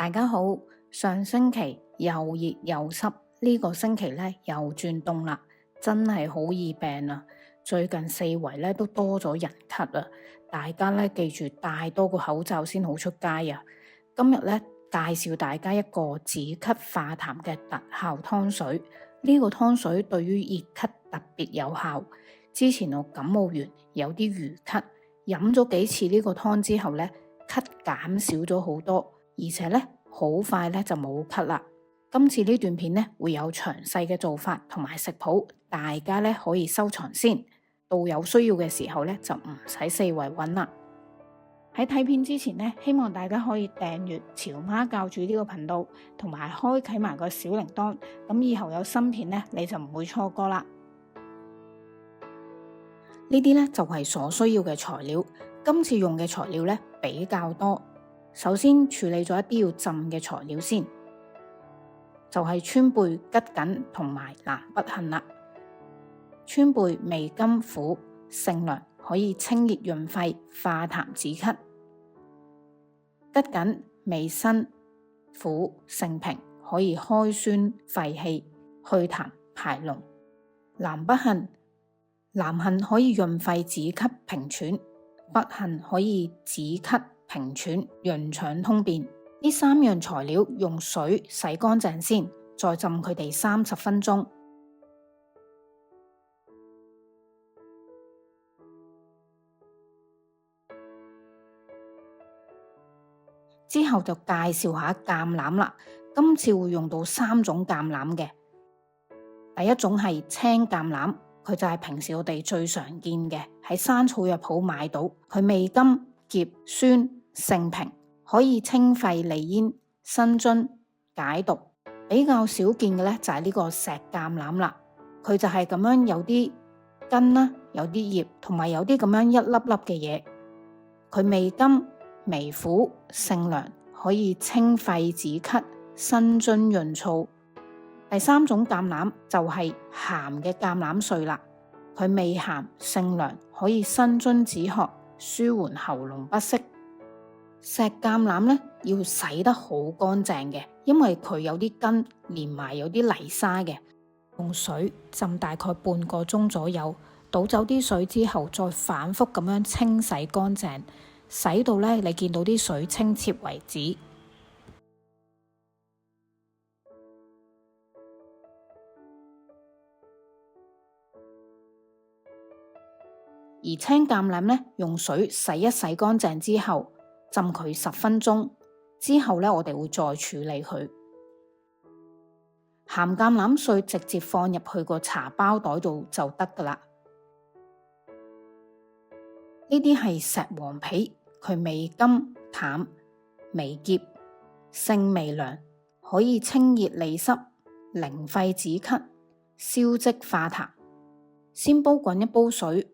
大家好，上星期又熱又濕，呢個星期咧又轉凍啦，真係好易病啊！最近四圍咧都多咗人咳啊，大家咧記住戴多個口罩先好出街啊！今日咧介紹大家一個止咳化痰嘅特效湯水，呢個湯水對於熱咳特別有效。之前我感冒完有啲餘咳，飲咗幾次呢個湯之後咧，咳減少咗好多。而且咧好快咧就冇咳啦。今次呢段片咧會有詳細嘅做法同埋食譜，大家咧可以收藏先，到有需要嘅時候咧就唔使四圍揾啦。喺睇片之前咧，希望大家可以訂閱潮媽教主呢個頻道，同埋開啟埋個小鈴鐺，咁以後有新片咧你就唔會錯過啦。呢啲咧就係所需要嘅材料，今次用嘅材料咧比較多。首先處理咗一啲要浸嘅材料先，就係川貝、桔梗同埋南北杏啦。川貝味甘苦，性涼，可以清熱潤肺、化痰止咳；桔梗味辛苦，性平，可以開酸肺氣、去痰排膿；南杏可以潤肺止咳平喘，北杏可以止咳平喘、潤腸通便。呢三樣材料用水洗乾淨先，再浸佢哋30分鐘。之後就介紹下橄欖啦。今次會用到3種橄欖嘅。第一種係青橄欖，佢就係平時我哋最常見嘅，喺山草藥鋪買到。佢味甘、澀、酸，性平，可以清肺利咽、生津解毒。比較少見嘅咧就係呢個石橄欖啦，佢就係咁樣有啲根啦，有啲葉，同埋有啲咁樣一粒粒嘅嘢。佢味甘、微苦、性涼，可以清肺止咳、生津潤燥。第三種橄欖就係鹹嘅橄欖碎啦，佢味鹹、性涼，可以生津止渴、舒緩喉嚨不適。石橄欖咧要洗得好乾淨嘅，因為佢有啲根連埋有啲泥沙嘅。用水浸大概半個鐘左右，倒走啲水之後，再反覆咁樣清洗乾淨，洗到咧你見到啲水清澈為止。而青橄欖咧，用水洗一洗乾淨之後，浸佢10分鐘，之後咧我哋會再處理佢。鹹橄欖碎直接放入去個茶包袋度就得噶啦。呢啲係石黃皮，佢味甘淡，微澀，性微涼，可以清熱利濕、寧肺止咳、消積化痰。先煲滾一煲水。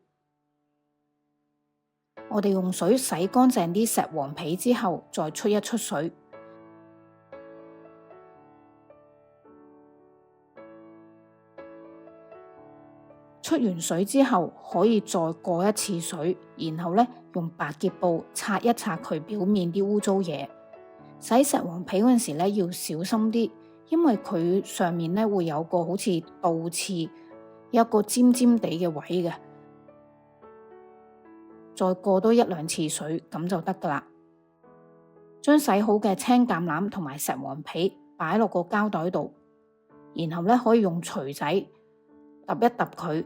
我哋用水洗乾淨啲石黃皮之後，再出一出水。出完水之後，可以再過一次水，然後咧用白潔布擦一擦佢表面啲污糟嘢。洗石黃皮嗰陣時咧要小心啲，因為佢上面咧會有個好似倒刺，有個尖尖地嘅位嘅。再過多1-2次水咁就得噶啦。將洗好嘅青橄欖同埋石黃皮擺落個膠袋度，然後咧可以用錘仔揼一揼佢，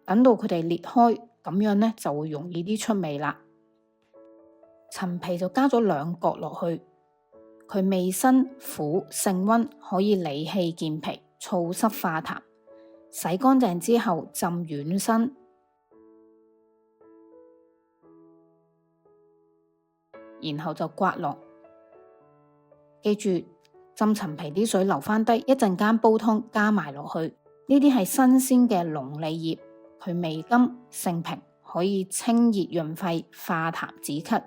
等到佢哋裂開，咁樣咧就會容易啲出味啦。陳皮就加咗2角落去，佢味辛苦，性溫，可以理氣健脾、燥濕化痰。洗乾淨之後浸軟身。然後就刮落，記住浸陳皮啲水留翻低，一陣間煲湯加埋落去。呢啲係新鮮嘅龍脷葉，佢味甘性平，可以清熱潤肺、化痰止咳，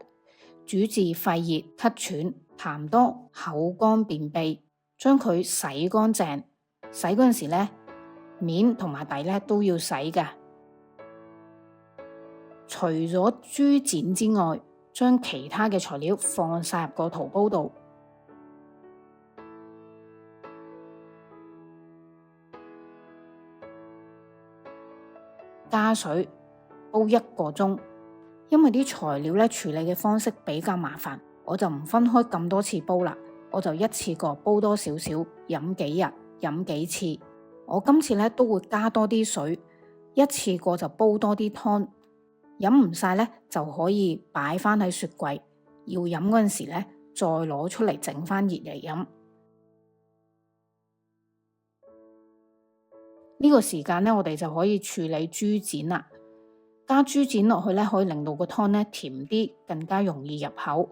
主治肺熱、咳喘、痰多、口乾便秘。將佢洗乾淨，洗嗰陣時咧，面同埋底咧都要洗㗎。除咗豬展之外，將其他嘅材料放晒入個陶煲度，加水煲1個鐘。因為啲材料咧處理嘅方式比較麻煩，我就唔分開咁多次煲啦，我就一次過煲多少少，飲幾日，飲幾次。我今次咧都會加多啲水，一次過就煲多啲湯，飲唔晒咧就可以擺翻喺雪櫃，要飲嗰陣時咧再攞出嚟整翻熱嚟飲。呢個時間咧，我哋就可以處理豬展啦。加豬展落去咧，可以令到個湯咧甜啲，更加容易入口。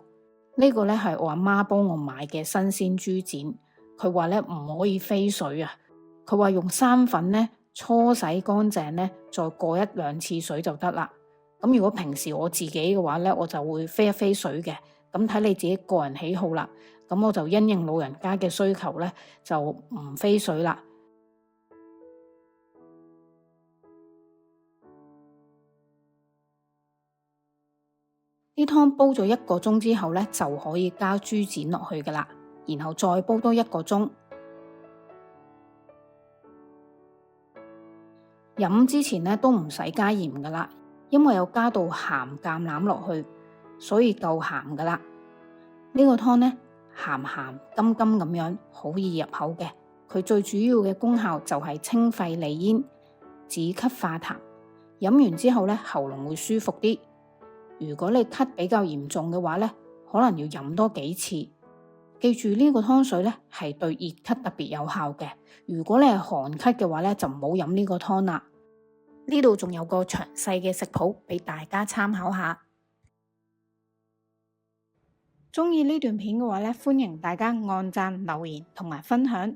呢個咧係我阿媽幫我買嘅新鮮豬展，佢話咧唔可以飛水啊。佢話用生粉咧搓洗乾淨咧，再過1-2次水就得啦。咁如果平時我自己嘅話咧，我就會飛一飛水嘅。咁睇你自己個人喜好啦。咁我就因應老人家嘅需求咧，就唔飛水啦。啲湯煲咗1個鐘之後咧，就可以加豬展落去噶啦，然後再煲多1個鐘。飲之前咧都唔使加鹽噶啦，因為有加到鹹橄欖落去，所以夠鹹噶啦。呢個湯咧鹹鹹甘甘咁樣，好易入口嘅。佢最主要嘅功效就係清肺利咽、止咳化痰。飲完之後咧，喉嚨會舒服啲。如果你咳比較嚴重嘅話咧，可能要飲多幾次。記住呢個湯水咧係對熱咳特別有效嘅。如果你係寒咳嘅話咧，就唔好飲呢個湯啦。呢度仲有個詳細嘅食譜俾大家參考下。鍾意呢段片嘅話咧，歡迎大家按讚、留言同埋分享。